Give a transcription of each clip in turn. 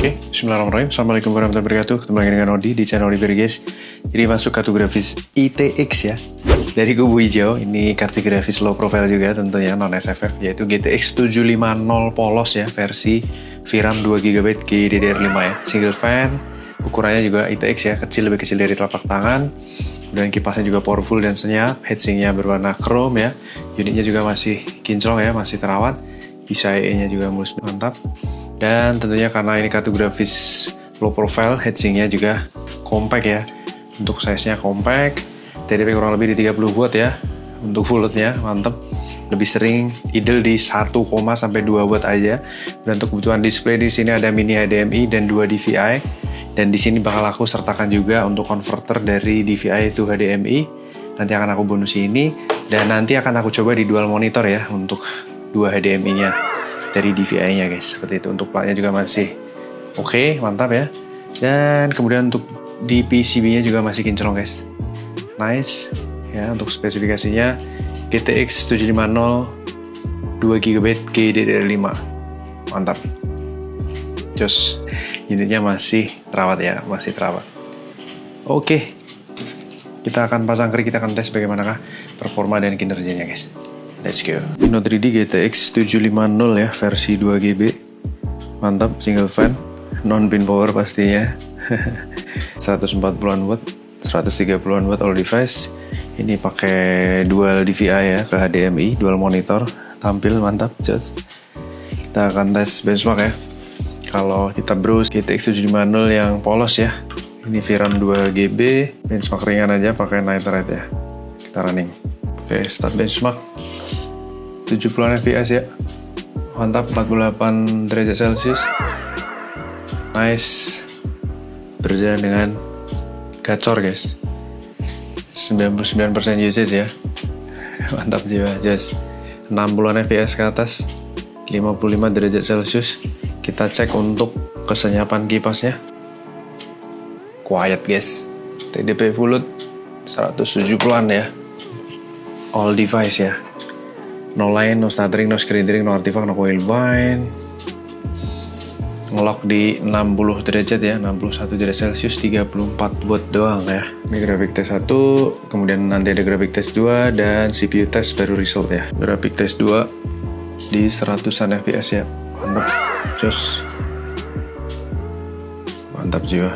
Oke, bismillahirrahmanirrahim. Assalamualaikum warahmatullahi wabarakatuh. Ketemu lagi dengan Odi di channel Odi guys. Jadi masuk kartu grafis ITX ya. Dari kubu hijau, ini kartu grafis low profile juga tentunya non SFF, yaitu GTX 750 polos ya, versi VRAM 2GB GDDR5 ya. Single fan, ukurannya juga ITX ya, kecil, lebih kecil dari telapak tangan. Dan kipasnya juga powerful dan senyap, heatsinknya berwarna chrome ya. Unitnya juga masih kinclong ya, masih terawat. PCIe-nya juga mulus, mantap. Dan tentunya karena ini kartu grafis low profile, heatsinknya juga compact ya. Untuk size-nya compact, TDP kurang lebih di 30 watt ya. Untuk full load-nya mantap. Lebih sering idle di 1, sampai 2 watt aja. Dan untuk kebutuhan display di sini ada mini HDMI dan 2 DVI. Dan di sini bakal aku sertakan juga untuk converter dari DVI itu HDMI. Nanti akan aku bonus ini. Dan nanti akan aku coba di dual monitor ya untuk 2 HDMI-nya dari DVI-nya guys. Seperti itu. Untuk platnya juga masih oke, mantap ya. Dan kemudian untuk di PCB-nya juga masih kinclong guys. Nice ya. Untuk spesifikasinya GTX 750 2GB GDDR5, mantap. Jos. Unitnya masih terawat ya, masih terawat. Oke, kita akan pasang krik, kita akan tes bagaimanakah performa dan kinerjanya guys. Let's go. Inno 3D GTX 750 ya, versi 2GB. Mantap, single fan, non pin power pastinya. 140-an watt, 130-an watt all device. Ini pakai dual DVI ya ke HDMI, dual monitor. Tampil mantap, just. Kita akan tes benchmark ya. Kalau kita browse GTX 750 yang polos ya, ini VRAM 2GB, benchmark ringan aja pakai night rate ya. Kita running. Oke, start benchmark. 70-an fps ya. Mantap, 48 derajat Celcius. Nice. Berjalan dengan gacor guys. 99% usage ya. Mantap jiwa, just. 60-an fps ke atas. 55 derajat Celcius. Kita cek untuk kesenyapan kipasnya. Quiet guys. TDP full load 170-an ya. All device ya. No line, no stuttering, no screen tearing, no artifact, no coil bind. Ngelock di 60 derajat ya, 61 derajat Celcius, 34 watt doang ya. Ini graphic test 1, kemudian nanti ada graphic test 2 dan CPU test baru result ya. Graphic test 2 di 100-an fps ya. Mantap. Jos. Mantap jiwa.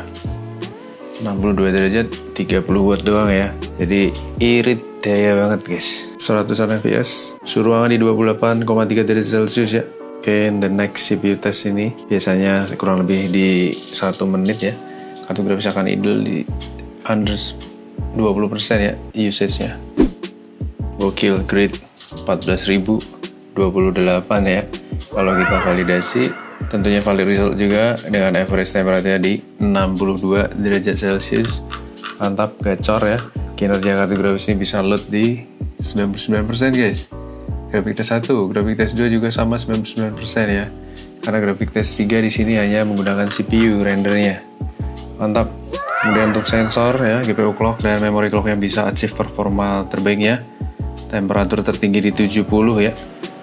62 derajat, 30 watt doang ya. Jadi irit daya banget guys. 100-an fps. Suhu ruangan di 28,3 derajat Celcius ya. Oke, the next CPU test ini biasanya kurang lebih di 1 menit ya. Kartu grafis akan idle di under 20% ya usage-nya. Gokil, great. 14.028 ya. Kalau kita validasi, tentunya valid result juga dengan average temperature di 62 derajat Celcius. Mantap, gacor ya. Kinerja kartu grafis ini bisa load di 99% guys. Graphic test 1, graphic test 2 juga sama 99% ya. Karena graphic test 3 di sini hanya menggunakan CPU rendernya. Mantap. Kemudian untuk sensor ya, GPU clock dan memory clock yang bisa achieve performa terbaiknya. Temperatur tertinggi di 70 ya.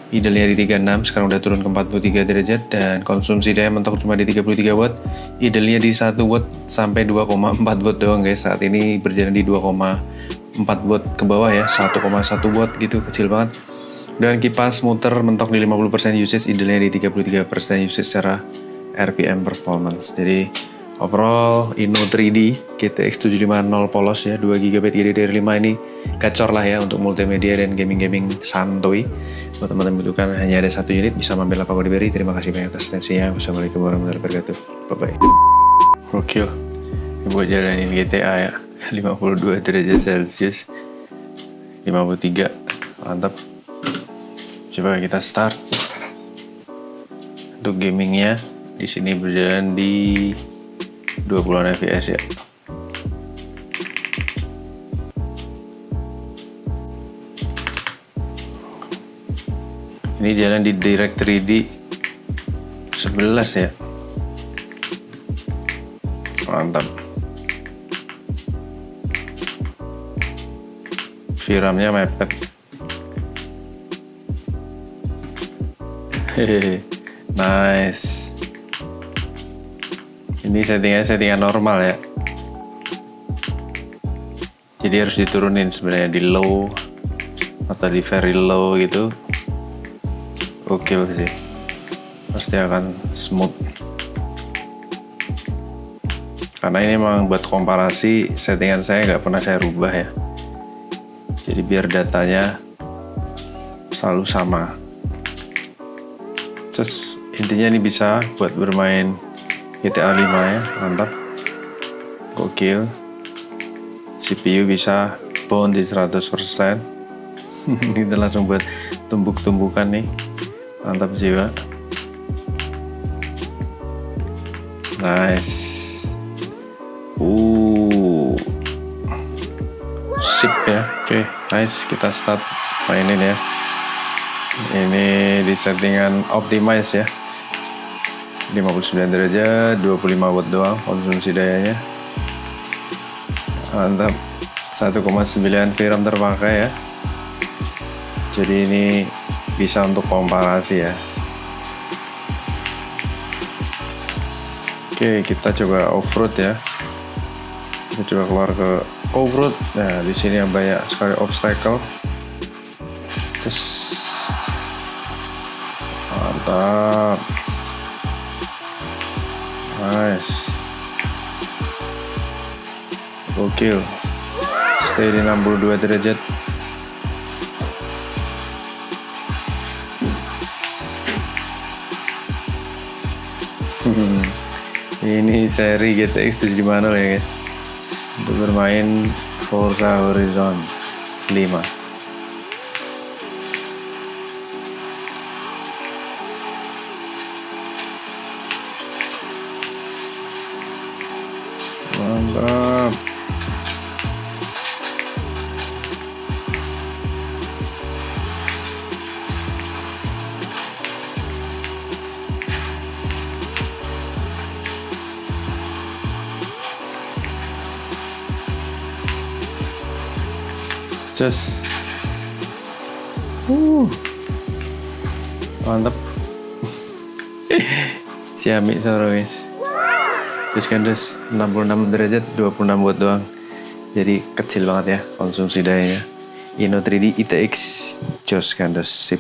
Idle-nya di 36, sekarang udah turun ke 43 derajat. Dan konsumsi daya mentok cuma di 33 watt. Idle-nya di 1 watt sampai 2,4 watt doang guys. Saat ini berjalan di 2,4 watt ke bawah ya, 1,1 watt gitu, kecil banget. Dan kipas muter mentok di 50% usage, idle-nya di 33% usage secara RPM performance. Jadi overall Inno 3D GTX 750 polos ya, 2GB GDDR5 ini gacor lah ya untuk multimedia dan gaming-gaming santuy. Buat teman-teman membutuhkan hanya ada 1 unit, bisa mampir lapak Godiberi. Terima kasih banyak atas atensinya. Wassalamualaikum warahmatullahi wabarakatuh. Bye-bye. Gokil. Buat jalanin GTA ya. 52 derajat Celcius. 53. Mantap. Coba kita start. Untuk gamingnya di sini berjalan di 20-an fps ya. Ini jalan di Direct 3D 11 ya. Mantap. VRAM-nya mepet. Hehehe. Nice. Ini settingan normal ya. Jadi harus diturunin sebenarnya di low atau di very low gitu. Gokil sih. Pasti akan smooth. Karena ini memang buat komparasi, settingan saya nggak pernah saya rubah ya. Jadi biar datanya selalu sama. Terus intinya ini bisa buat bermain GTA 5 ya, mantap. Gokil. CPU bisa bone di 100%. Kita langsung buat tumbuk-tumbukan nih. Mantap jiwa. Nice. Sip ya. Oke, nice. Kita start mainin ya. Ini di settingan optimize ya. 59 derajat, 25 watt doang konsumsi dayanya. Mantap. 1,9 VRAM terpakai ya. Jadi ini bisa untuk komparasi ya. Oke, kita coba off-road ya. Kita coba keluar ke off-road. Nah, di sini yang banyak sekali obstacle. Terus mantap. Nice. Gokil. Stay di 62 derajat. Ini seri GTX 750 ya guys, untuk bermain Forza Horizon 5. Mantap. Just mantap. Ciamik suara guys. Terus kan 66 derajat, 26 watt doang. Jadi kecil banget ya konsumsi dayanya. Inno 3D ITX Jos Kandos sip.